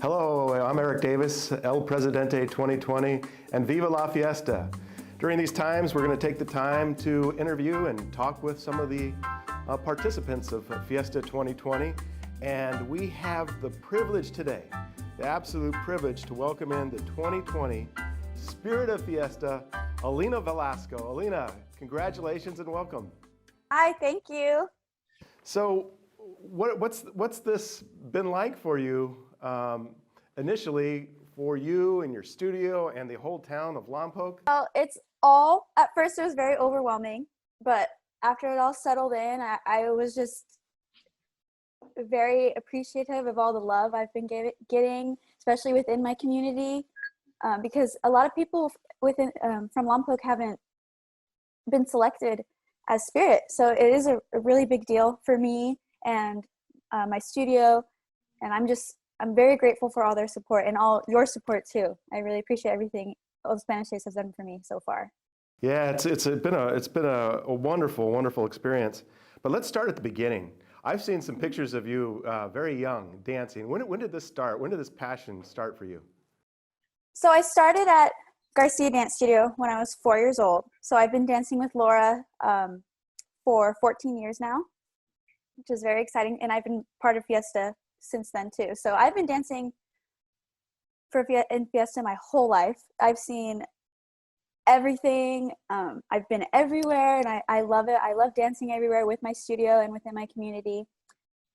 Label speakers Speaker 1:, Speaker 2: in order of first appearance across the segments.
Speaker 1: Hello, I'm Erik Davis, El Presidente 2020, and Viva la Fiesta. During these times, we're going to take the time to interview and talk with some of the participants of Fiesta 2020. And we have the privilege today, the absolute privilege to welcome in the 2020 Spirit of Fiesta, Alena Velasco. Alena, congratulations and welcome.
Speaker 2: Hi, thank you.
Speaker 1: So what's this been like for you initially, for you and your studio and the whole town of Lompoc?
Speaker 2: Well, at first it was very overwhelming, but after it all settled in, I was just very appreciative of all the love I've been getting, especially within my community, because a lot of people from Lompoc haven't been selected as Spirit. So it is a really big deal for me and my studio, and I'm very grateful for all their support and all your support too. I really appreciate everything all Spanish Days has done for me so far.
Speaker 1: Yeah, it's been a wonderful, wonderful experience. But let's start at the beginning. I've seen some pictures of you very young dancing. When did this start? When did this passion start for you?
Speaker 2: So I started at Garcia Dance Studio when I was 4 years old. So I've been dancing with Laura for 14 years now, which is very exciting. And I've been part of Fiesta since then too. So I've been dancing in Fiesta my whole life. I've seen everything. I've been everywhere, and I love it. I love dancing everywhere with my studio and within my community.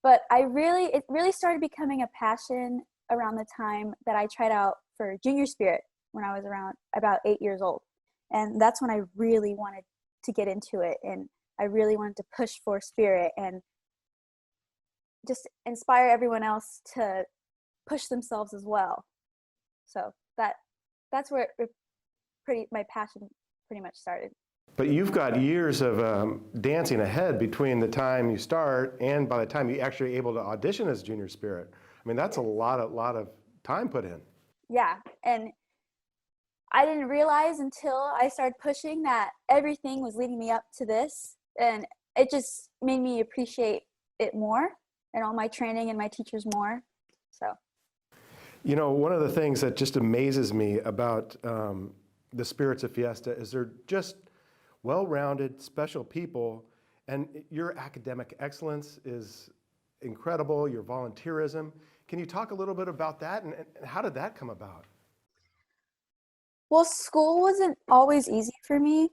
Speaker 2: But it really started becoming a passion around the time that I tried out for Junior Spirit when I was around about 8 years old. And that's when I really wanted to get into it, and I really wanted to push for Spirit and just inspire everyone else to push themselves as well. So that's where my passion pretty much started.
Speaker 1: But you've got years of dancing ahead between the time you start and by the time you're actually able to audition as Junior Spirit. I mean, that's a lot of time put in.
Speaker 2: Yeah, and I didn't realize until I started pushing that everything was leading me up to this, and it just made me appreciate it more and all my training and my teachers more. So,
Speaker 1: you know, one of the things that just amazes me about the Spirits of Fiesta is they're just well-rounded, special people, and your academic excellence is incredible, your volunteerism. Can you talk a little bit about that, and how did that come about?
Speaker 2: Well, school wasn't always easy for me.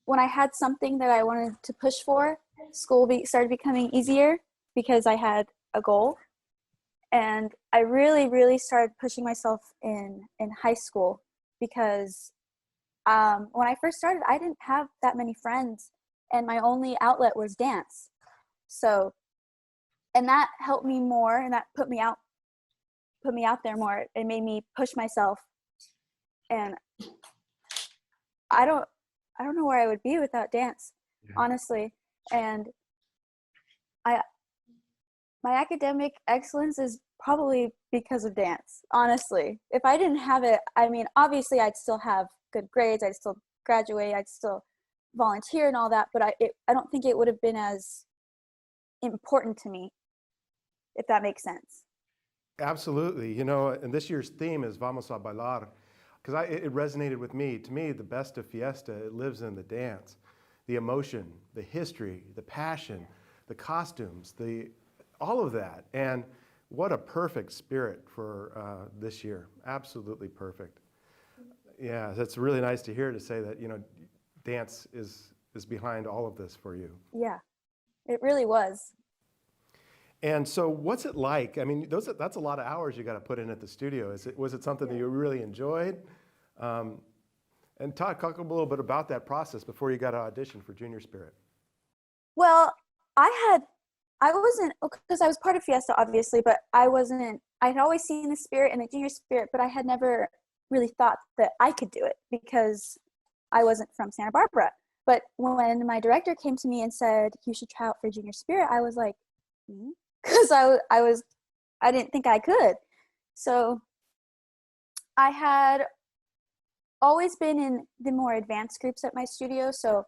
Speaker 2: When I had something that I wanted to push for, school started becoming easier because I had a goal. And I really, really started pushing myself in high school because when I first started, I didn't have that many friends, and my only outlet was dance. So, and that helped me more, and that put me out there more. It made me push myself, and I don't know where I would be without dance, honestly. And my academic excellence is probably because of dance, honestly. If I didn't have it, I mean, obviously I'd still have good grades, I'd still graduate, I'd still volunteer and all that, but I don't think it would have been as important to me, if that makes sense.
Speaker 1: Absolutely. You know, and this year's theme is Vamos a Bailar, because it resonated with me. To me, the best of Fiesta, it lives in the dance, the emotion, the history, the passion, the costumes, all of that. And what a perfect spirit for this year. Absolutely perfect. Yeah, that's really nice to hear, to say that, you know, dance is behind all of this for you.
Speaker 2: Yeah, it really was.
Speaker 1: And so what's it like? I mean, that's a lot of hours you got to put in at the studio. Was it something that you really enjoyed? And talk a little bit about that process before you got to audition for Junior Spirit.
Speaker 2: Well, I wasn't, because I was part of Fiesta, obviously, but I'd always seen the Spirit and the Junior Spirit, but I had never really thought that I could do it because I wasn't from Santa Barbara. But when my director came to me and said, you should try out for Junior Spirit, I was like, because I didn't think I could. So I had always been in the more advanced groups at my studio. So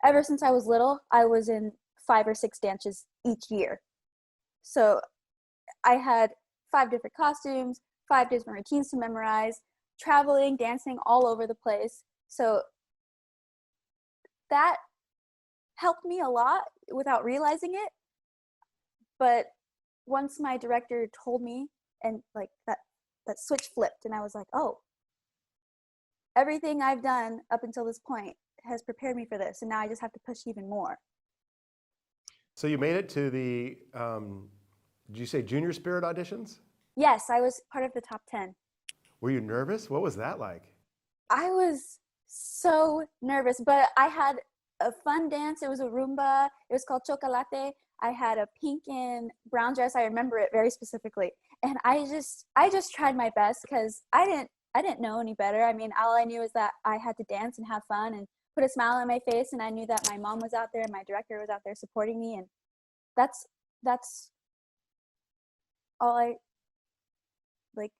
Speaker 2: ever since I was little, I was in 5 or 6 dances each year. So I had 5 different costumes, 5 different routines to memorize, traveling, dancing all over the place. So that helped me a lot without realizing it. But once my director told me, and like that switch flipped, and I was like, oh, everything I've done up until this point has prepared me for this, and now I just have to push even more.
Speaker 1: So you made it to the, did you say Junior Spirit auditions?
Speaker 2: Yes, I was part of the top 10.
Speaker 1: Were you nervous? What was that like?
Speaker 2: I was so nervous, but I had a fun dance. It was a Rumba. It was called Chocolate. I had a pink and brown dress. I remember it very specifically. And I just tried my best because I didn't know any better. I mean, all I knew is that I had to dance and have fun and put a smile on my face, and I knew that my mom was out there and my director was out there supporting me, and that's all I like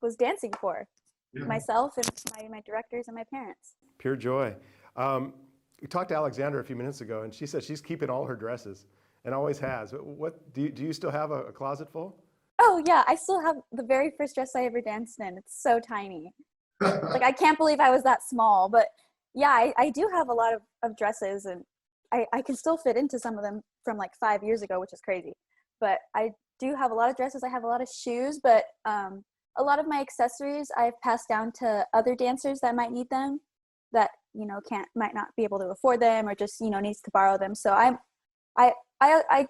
Speaker 2: was dancing for. Yeah. Myself and my directors and my parents.
Speaker 1: Pure joy. We talked to Alexandra a few minutes ago, and she said she's keeping all her dresses and always has. What do you still have a closet full?
Speaker 2: Oh yeah, I still have the very first dress I ever danced in. It's so tiny. Like, I can't believe I was that small, but yeah, I do have a lot of dresses, and I can still fit into some of them from like 5 years ago, which is crazy. But I do have a lot of dresses. I have a lot of shoes, but a lot of my accessories I've passed down to other dancers that might need them, that, you know, might not be able to afford them, or just, you know, needs to borrow them. So I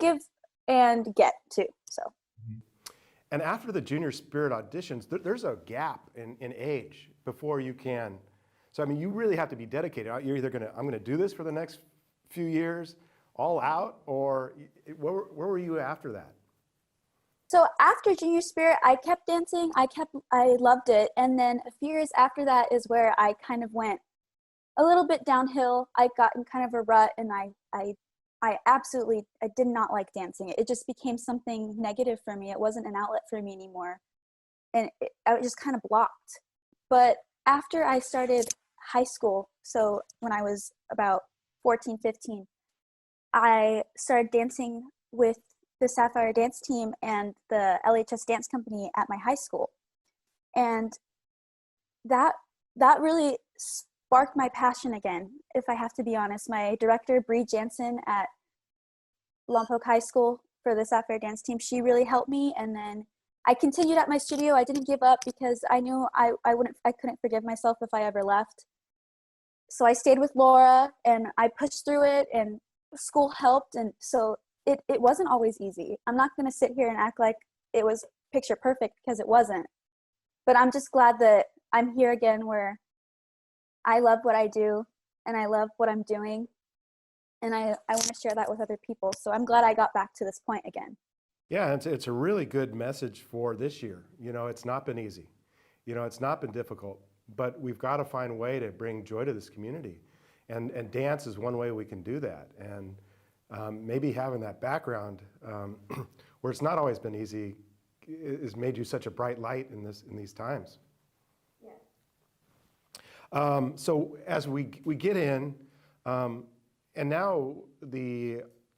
Speaker 2: give and get too, so.
Speaker 1: And after the Junior Spirit auditions, there's a gap in age before you can. So I mean, you really have to be dedicated. You're either I'm gonna do this for the next few years, all out, or where were you after that?
Speaker 2: So after Junior Spirit, I kept dancing. I loved it. And then a few years after that is where I kind of went a little bit downhill. I got in kind of a rut, and I did not like dancing. It just became something negative for me. It wasn't an outlet for me anymore. And I was just kind of blocked. But after I started high school, so when I was about 14, 15, I started dancing with the Sapphire dance team and the LHS dance company at my high school. And that really sparked my passion again, if I have to be honest. My director, Bree Jansen at Lompoc High School for the Sapphire dance team, she really helped me. And then I continued at my studio. I didn't give up because I knew I couldn't forgive myself if I ever left. So I stayed with Laura, and I pushed through it, and school helped. And so it wasn't always easy. I'm not going to sit here and act like it was picture perfect, because it wasn't. But I'm just glad that I'm here again, where I love what I do and I love what I'm doing. And I want to share that with other people. So I'm glad I got back to this point again.
Speaker 1: Yeah, it's a really good message for this year. You know, it's not been easy. You know, it's not been difficult, but we've got to find a way to bring joy to this community. And dance is one way we can do that. And maybe having that background where it's not always been easy has made you such a bright light in these times. Yeah. So as we get in, and now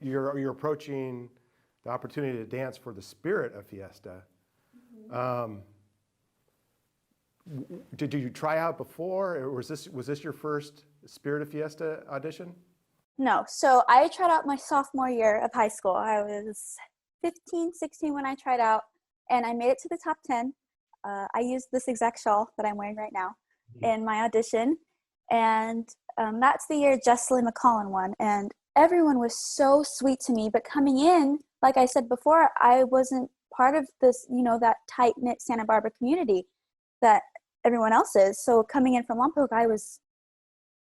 Speaker 1: you're approaching the opportunity to dance for the Spirit of Fiesta. Mm-hmm. Did you try out before, or was this your first Spirit of Fiesta audition?
Speaker 2: No, so I tried out my sophomore year of high school. I was 15, 16 when I tried out, and I made it to the top 10. I used this exact shawl that I'm wearing right now in my audition, and that's the year Jessalyn McCollin won, and everyone was so sweet to me. But coming in, like I said before, I wasn't part of this, you know, that tight-knit Santa Barbara community that everyone else is. So coming in from Lompoc, I was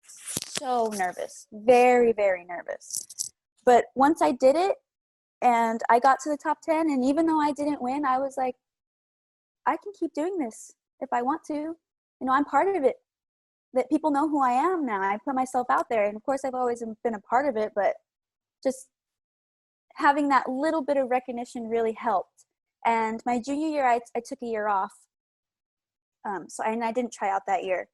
Speaker 2: so nervous, very, very nervous. But once I did it and I got to the top 10, and even though I didn't win, I was like, I can keep doing this if I want to. You know, I'm part of it. That people know who I am now. I put myself out there, and of course I've always been a part of it, but just having that little bit of recognition really helped. And my junior year, I took a year off. And I didn't try out that year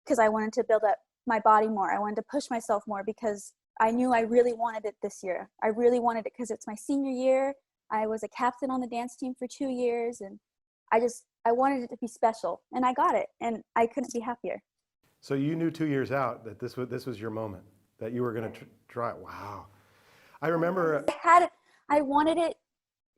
Speaker 2: because I wanted to build up my body more. I wanted to push myself more because I knew I really wanted it this year. I really wanted it because it's my senior year. I was a captain on the dance team for 2 years, and I wanted it to be special, and I got it, and I couldn't be happier.
Speaker 1: So you knew 2 years out that this was your moment, that you were going to try it. Wow. I remember.
Speaker 2: I wanted it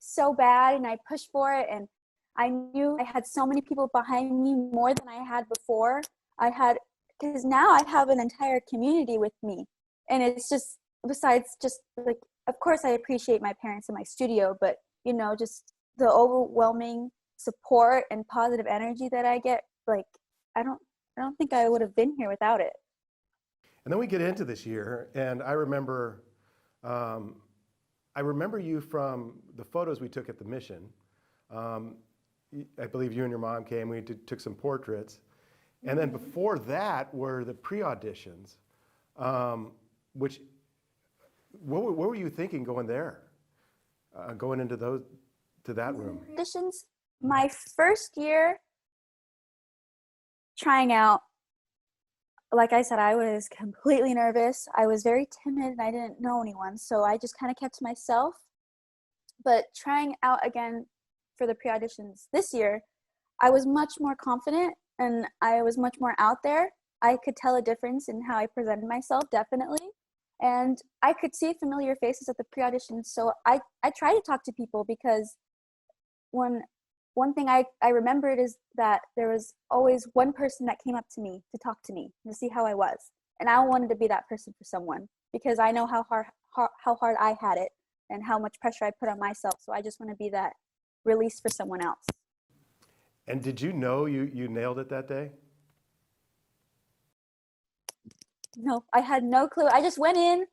Speaker 2: so bad, and I pushed for it, and I knew I had so many people behind me, more than I had before. Because now I have an entire community with me, and it's just, besides just like, of course I appreciate my parents in my studio, but just the overwhelming support and positive energy that I get, like, I don't think I would have been here without it.
Speaker 1: And then we get into this year, and I remember you from the photos we took at the mission. I believe you and your mom came. We took some portraits, and then before that were the pre-auditions. What were you thinking going there, going into that room?
Speaker 2: Auditions. My first year trying out, like I said, I was completely nervous. I was very timid and I didn't know anyone, so I just kind of kept to myself. But trying out again for the pre-auditions this year, I was much more confident and I was much more out there. I could tell a difference in how I presented myself, definitely. And I could see familiar faces at the pre-auditions, so I try to talk to people, because one thing I remembered is that there was always one person that came up to me to talk to me, to see how I was. And I wanted to be that person for someone, because I know how hard I had it and how much pressure I put on myself. So I just want to be that release for someone else.
Speaker 1: And did you know you nailed it that day?
Speaker 2: No, I had no clue. I just went in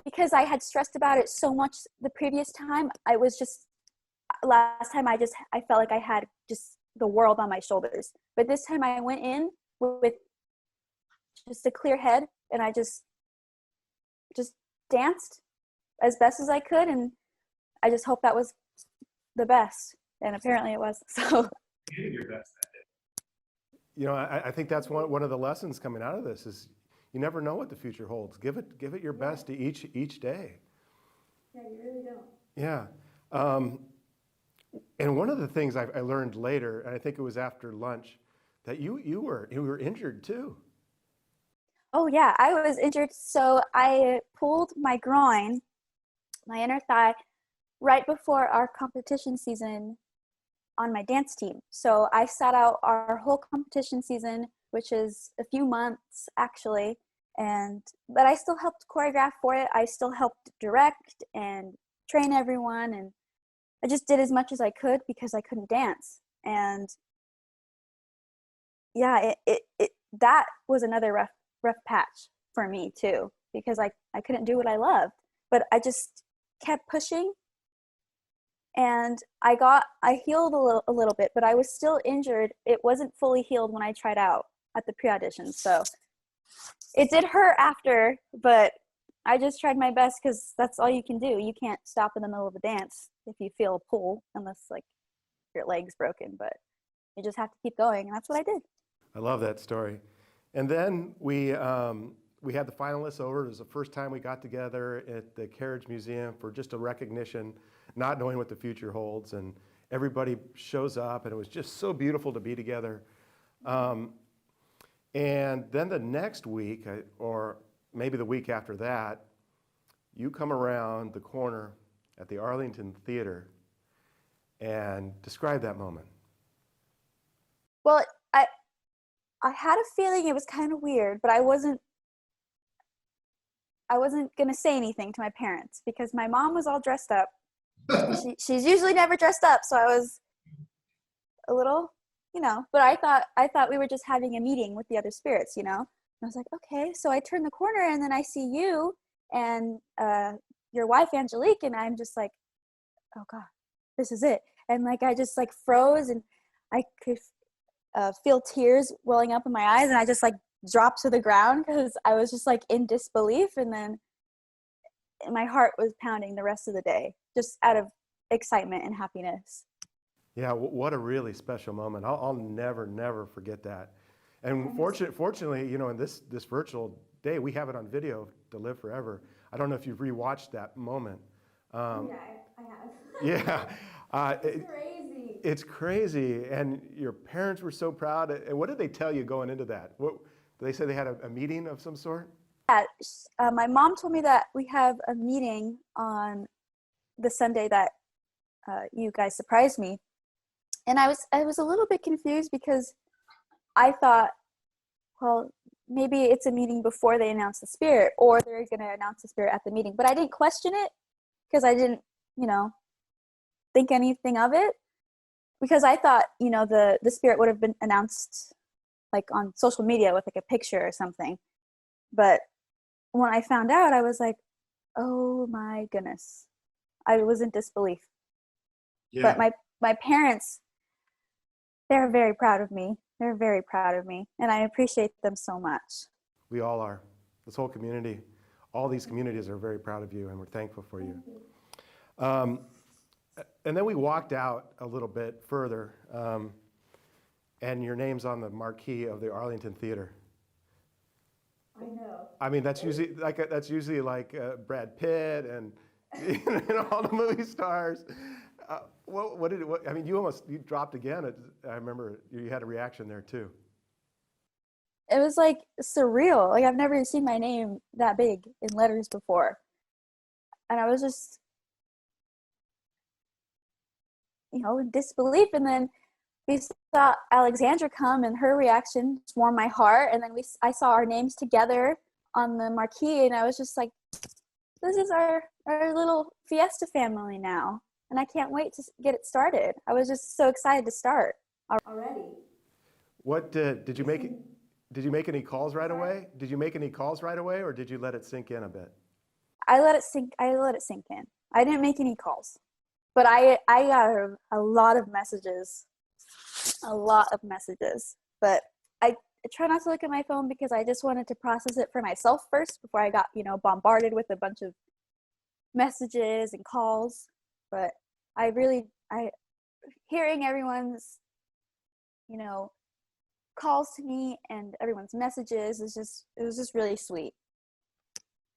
Speaker 2: because I had stressed about it so much the previous time. Last time I felt like I had just the world on my shoulders. But this time I went in with just a clear head, and I just danced as best as I could, and I just hoped that was the best. And apparently it was. So
Speaker 3: You did your best that day.
Speaker 1: I think that's one of the lessons coming out of this is you never know what the future holds. Give it your best to each day.
Speaker 2: yeah, you really don't.
Speaker 1: Yeah. And one of the things I learned later, and I think it was after lunch, that you were injured too.
Speaker 2: Oh yeah, I was injured. So I pulled my groin, my inner thigh, right before our competition season on my dance team. So I sat out our whole competition season, which is a few months actually, but I still helped choreograph for it. I still helped direct and train everyone, and I just did as much as I could because I couldn't dance. And yeah, that was another rough patch for me too, because I couldn't do what I loved, but I just kept pushing, and I healed a little bit, but I was still injured. It wasn't fully healed when I tried out at the pre-audition, so it did hurt after, but I just tried my best, because that's all you can do. You can't stop in the middle of a dance if you feel a pull, unless like your leg's broken, but you just have to keep going, and that's what I did.
Speaker 1: I love that story. And then we had the finalists over. It was the first time we got together at the Carriage Museum for just a recognition, not knowing what the future holds. And everybody shows up, and it was just so beautiful to be together. And then the next week, or maybe the week after that, you come around the corner at the Arlington Theater and describe that moment.
Speaker 2: Well, I had a feeling it was kind of weird, but I wasn't gonna say anything to my parents, because my mom was all dressed up. She's usually never dressed up, so I was a little, but I thought we were just having a meeting with the other spirits, And I was like, okay. So I turn the corner, and then I see you and your wife Angelique, and I'm just like, oh God, this is it. And like I just like froze, and I could feel tears welling up in my eyes, and I just like dropped to the ground because I was just like in disbelief. And then my heart was pounding the rest of the day, just out of excitement and happiness.
Speaker 1: Yeah, what a really special moment. I'll never forget that. And fortunately, in this virtual day, we have it on video to live forever. I don't know if you've rewatched that moment.
Speaker 2: Yeah, I have.
Speaker 1: Yeah.
Speaker 2: It's crazy.
Speaker 1: It's crazy. And your parents were so proud. And what did they tell you going into that? What, did they say they had a meeting of some sort?
Speaker 2: Yeah, my mom told me that we have a meeting on the Sunday that you guys surprised me, and I was a little bit confused because I thought, well, maybe it's a meeting before they announce the Spirit, or they're going to announce the Spirit at the meeting. But I didn't question it because I didn't, think anything of it, because I thought, the Spirit would have been announced like on social media with like a picture or something. But when I found out, I was like, oh my goodness. I was in disbelief.
Speaker 3: Yeah.
Speaker 2: But my parents, they're very proud of me. They're very proud of me, and I appreciate them so much.
Speaker 1: We all are. This whole community, all these communities are very proud of you, and we're thankful for you. And then we walked out a little bit further, and your name's on the marquee of the Arlington Theater.
Speaker 2: I know.
Speaker 1: I mean, that's usually like Brad Pitt and all the movie stars. I mean, you dropped again. I remember you had a reaction there too.
Speaker 2: It was like surreal. Like I've never seen my name that big in letters before. And I was just, in disbelief. And then we saw Alexandra come, and her reaction warmed my heart. And then I saw our names together on the marquee, and I was just like, this is our little Fiesta family now. And I can't wait to get it started. I was just so excited to start already.
Speaker 1: What did you make? Did you make any calls right away? Did you make any calls right away, or did you let it sink in a bit?
Speaker 2: I let it sink in. I didn't make any calls, but I got a lot of messages. But I try not to look at my phone because I just wanted to process it for myself first before I got bombarded with a bunch of messages and calls. But hearing everyone's calls to me and everyone's messages it was just really sweet.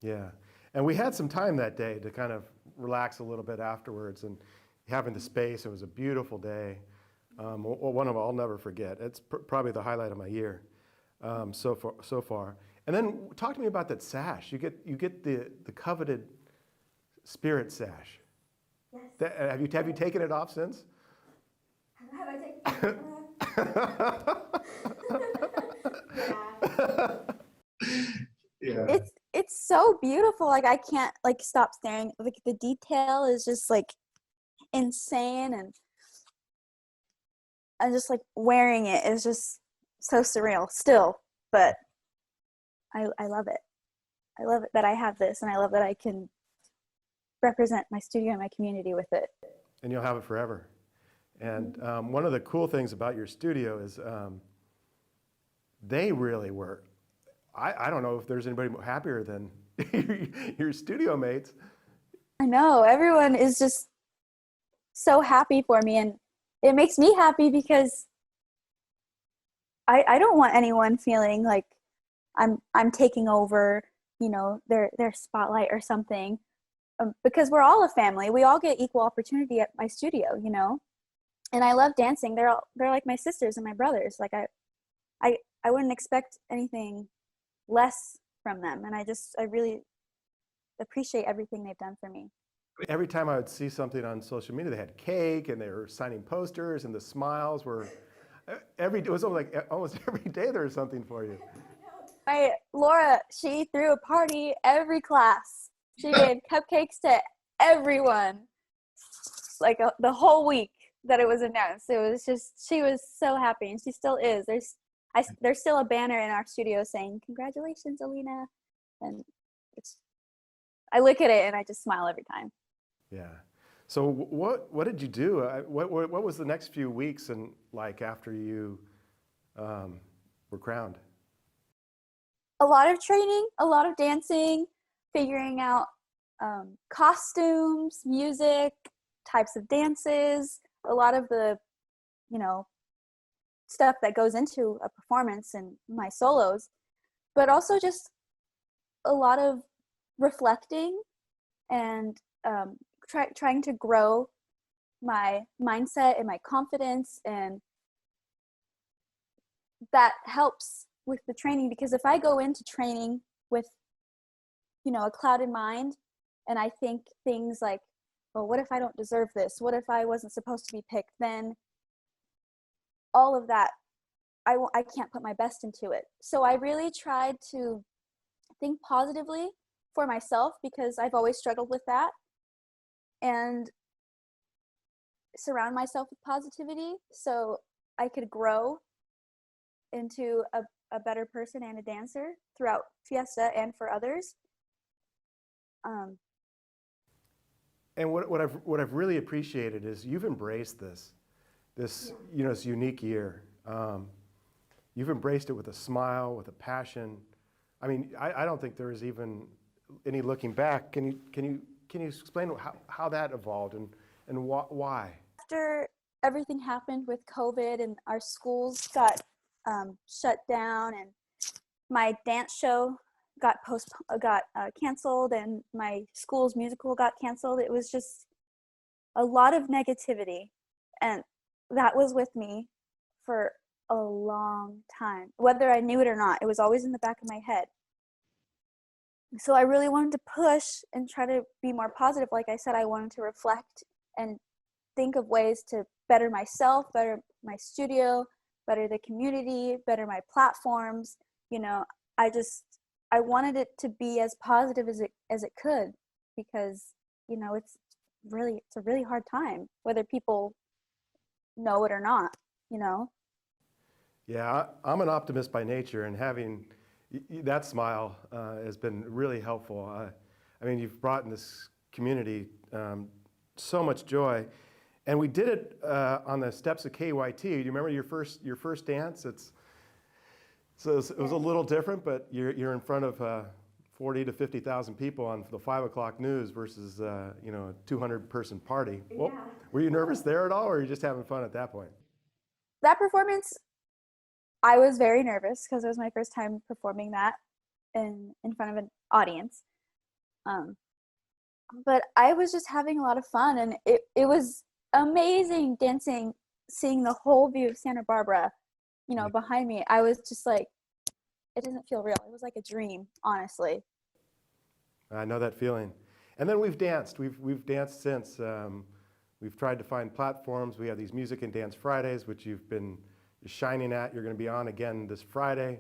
Speaker 1: Yeah, and we had some time that day to kind of relax a little bit afterwards, and having the space. It was a beautiful day. One of them I'll never forget. It's probably the highlight of my year so far. And then talk to me about that sash. You get the coveted Spirit sash.
Speaker 2: Yes.
Speaker 1: Have you taken it off since?
Speaker 2: Have I taken
Speaker 3: Yeah.
Speaker 2: It's so beautiful. Like I can't stop staring. Like the detail is just like insane, and I'm just like wearing it is just so surreal still. But I love it. I love it that I have this, and I love that I can represent my studio and my community with it.
Speaker 1: And you'll have it forever. And one of the cool things about your studio is they really work. I don't know if there's anybody happier than your studio mates.
Speaker 2: I know, everyone is just so happy for me, and it makes me happy because I don't want anyone feeling like I'm taking over, their spotlight or something. Because we're all a family. We all get equal opportunity at my studio, And I love dancing. They're like my sisters and my brothers. Like I wouldn't expect anything less from them, and I really appreciate everything they've done for me.
Speaker 1: Every time I would see something on social media, they had cake and they were signing posters, and the smiles were it was almost every day there was something for you.
Speaker 2: Laura, she threw a party every class. She gave cupcakes to everyone, like the whole week that it was announced. It was just, she was so happy, and she still is. There's still a banner in our studio saying, "Congratulations, Alena," and I look at it and I just smile every time.
Speaker 1: Yeah. So what did you do? What was the next few weeks and like after you were crowned?
Speaker 2: A lot of training, a lot of dancing, figuring out costumes, music, types of dances, a lot of the, stuff that goes into a performance and my solos, but also just a lot of reflecting and trying to grow my mindset and my confidence, and that helps with the training, because if I go into training with, you know, a clouded mind, and I think things like, well, what if I don't deserve this? What if I wasn't supposed to be picked? Then all of that, I can't put my best into it. So I really tried to think positively for myself, because I've always struggled with that, and surround myself with positivity so I could grow into a better person and a dancer throughout Fiesta and for others.
Speaker 1: And what I've really appreciated is you've embraced this you know, this unique year. You've embraced it with a smile, with a passion. I mean, I don't think there is even any looking back. Can you explain how that evolved and why?
Speaker 2: After everything happened with COVID and our schools got shut down, and my dance show got canceled, and my school's musical got canceled, it was just a lot of negativity, and that was with me for a long time. Whether I knew it or not, it was always in the back of my head. So I really wanted to push and try to be more positive. Like I said, I wanted to reflect and think of ways to better myself, better my studio, better the community, better my platforms. You know, I wanted it to be as positive as it could, because, you know, it's a really hard time, whether people know it or not, you know.
Speaker 1: Yeah, I'm an optimist by nature, and having that smile has been really helpful. I mean, you've brought in this community so much joy, and we did it on the steps of KYT. Do you remember your first dance? It was a little different, but you're in front of 40 to 50,000 people on the 5 o'clock news versus you know, a 200-person party.
Speaker 2: Yeah.
Speaker 1: Well, were you nervous there at all, or were you just having fun at that point?
Speaker 2: That performance, I was very nervous because it was my first time performing that in front of an audience. But I was just having a lot of fun, and it was amazing dancing, seeing the whole view of Santa Barbara, you know, behind me. I was just like, it doesn't feel real. It was like a dream, honestly.
Speaker 1: I know that feeling. And then we've danced. We've danced since. We've tried to find platforms. We have these Music and Dance Fridays, which you've been shining at. You're going to be on again this Friday.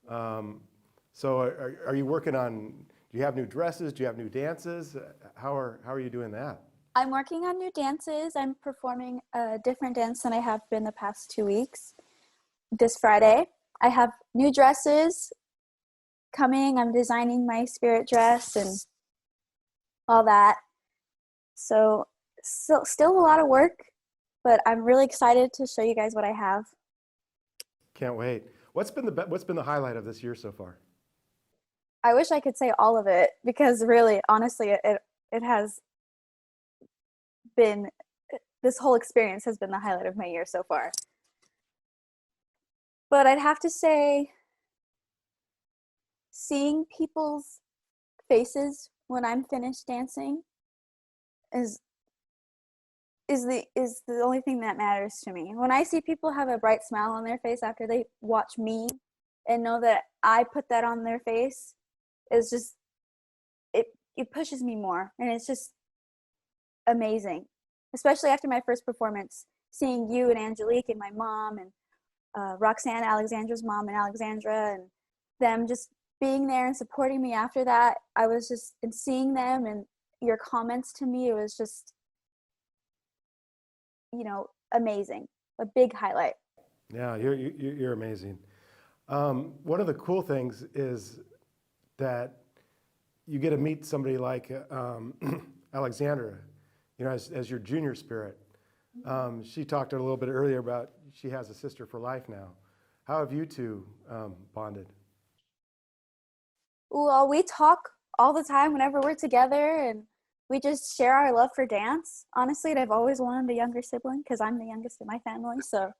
Speaker 1: So are you working on, do you have new dresses? Do you have new dances? How are you doing that?
Speaker 2: I'm working on new dances. I'm performing a different dance than I have been the past 2 weeks. This Friday, I have new dresses coming. I'm designing my spirit dress and all that. So still a lot of work, but I'm really excited to show you guys what I have.
Speaker 1: Can't wait. What's been the highlight of this year so far?
Speaker 2: I wish I could say all of it, because really, honestly, it has been, this whole experience has been the highlight of my year so far. But I'd have to say, seeing people's faces when I'm finished dancing is the only thing that matters to me. When I see people have a bright smile on their face after they watch me and know that I put that on their face, is just, it pushes me more, and it's just amazing. Especially after my first performance, seeing you and Angelique and my mom and Roxanne, Alexandra's mom, and Alexandra, and them just being there and supporting me after that. I was just, and seeing them and your comments to me, it was just, you know, amazing. A big highlight.
Speaker 1: Yeah, you're amazing. One of the cool things is that you get to meet somebody like Alexandra, you know, as your junior spirit. She talked a little bit earlier about she has a sister for life now. How have you two bonded?
Speaker 2: Well, we talk all the time whenever we're together, and we just share our love for dance. Honestly, and I've always wanted a younger sibling because I'm the youngest in my family. So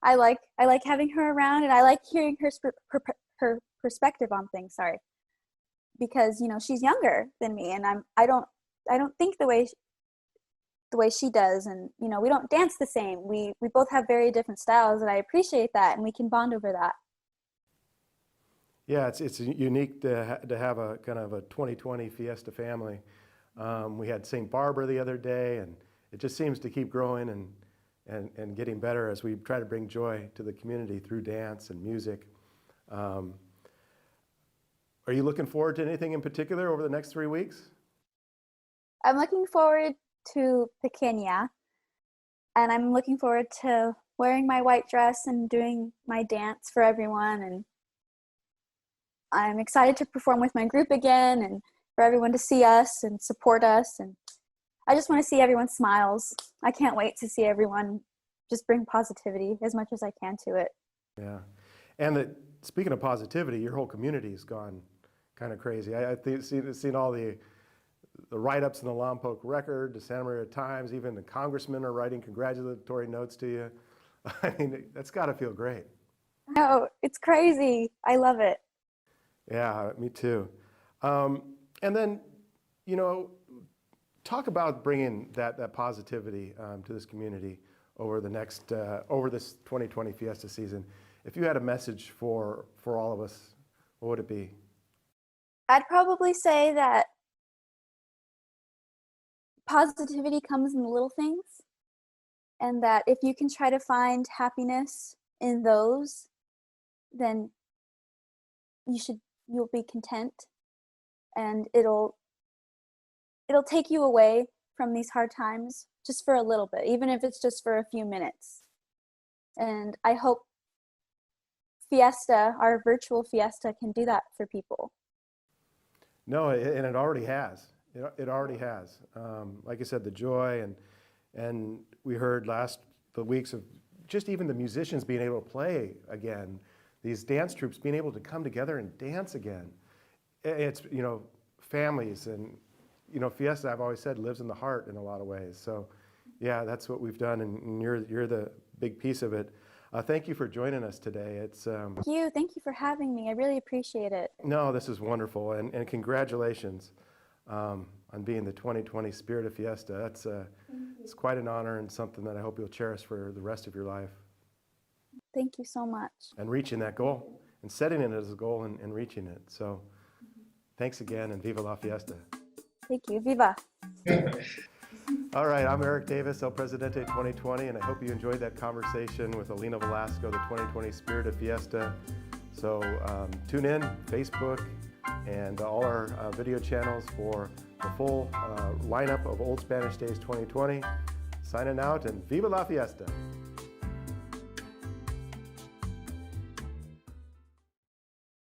Speaker 2: I like having her around, and I like hearing her perspective on things. Sorry, because, you know, she's younger than me, and I don't think the way the way she does. And, you know, we don't dance the same. We both have very different styles, and I appreciate that, and we can bond over that.
Speaker 1: Yeah, it's unique to have a kind of a 2020 Fiesta family. We had St. Barbara the other day, and it just seems to keep growing and getting better as we try to bring joy to the community through dance and music. Are you looking forward to anything in particular over the next 3 weeks?
Speaker 2: I'm looking forward to Pequeña, and I'm looking forward to wearing my white dress and doing my dance for everyone. And I'm excited to perform with my group again and for everyone to see us and support us. And I just want to see everyone's smiles. I can't wait to see everyone just bring positivity as much as I can to it.
Speaker 1: Yeah. And speaking of positivity, your whole community has gone kind of crazy. I've seen all the write-ups in the Lompoc Record, the Santa Maria Times, even the congressmen are writing congratulatory notes to you. I mean, that's got to feel great.
Speaker 2: No, it's crazy. I love it.
Speaker 1: Yeah, me too. And then, you know, talk about bringing that positivity to this community over this 2020 Fiesta season. If you had a message for all of us, what would it be?
Speaker 2: I'd probably say that positivity comes in the little things, and that if you can try to find happiness in those, then you'll be content, and it'll take you away from these hard times just for a little bit, even if it's just for a few minutes. And I hope Fiesta, our virtual Fiesta, can do that for people.
Speaker 1: No, and it already has. It already has. Like I said, the joy and we heard the weeks of just even the musicians being able to play again, these dance troops being able to come together and dance again. It's, you know, families and, you know, Fiesta, I've always said, lives in the heart in a lot of ways. So yeah, that's what we've done, and you're the big piece of it. Thank you for joining us today.
Speaker 2: Thank you for having me. I really appreciate it.
Speaker 1: No, this is wonderful, and congratulations on being the 2020 Spirit of Fiesta. It's quite an honor and something that I hope you'll cherish for the rest of your life.
Speaker 2: Thank you so much.
Speaker 1: And reaching that goal, and setting it as a goal and reaching it. So thanks again, and Viva la Fiesta.
Speaker 2: Thank you. Viva.
Speaker 1: All right, I'm Erik Davis, El Presidente 2020, and I hope you enjoyed that conversation with Alena Velasco, the 2020 Spirit of Fiesta. So tune in, Facebook, and all our video channels for the full lineup of Old Spanish Days 2020. Signing out, and Viva la Fiesta.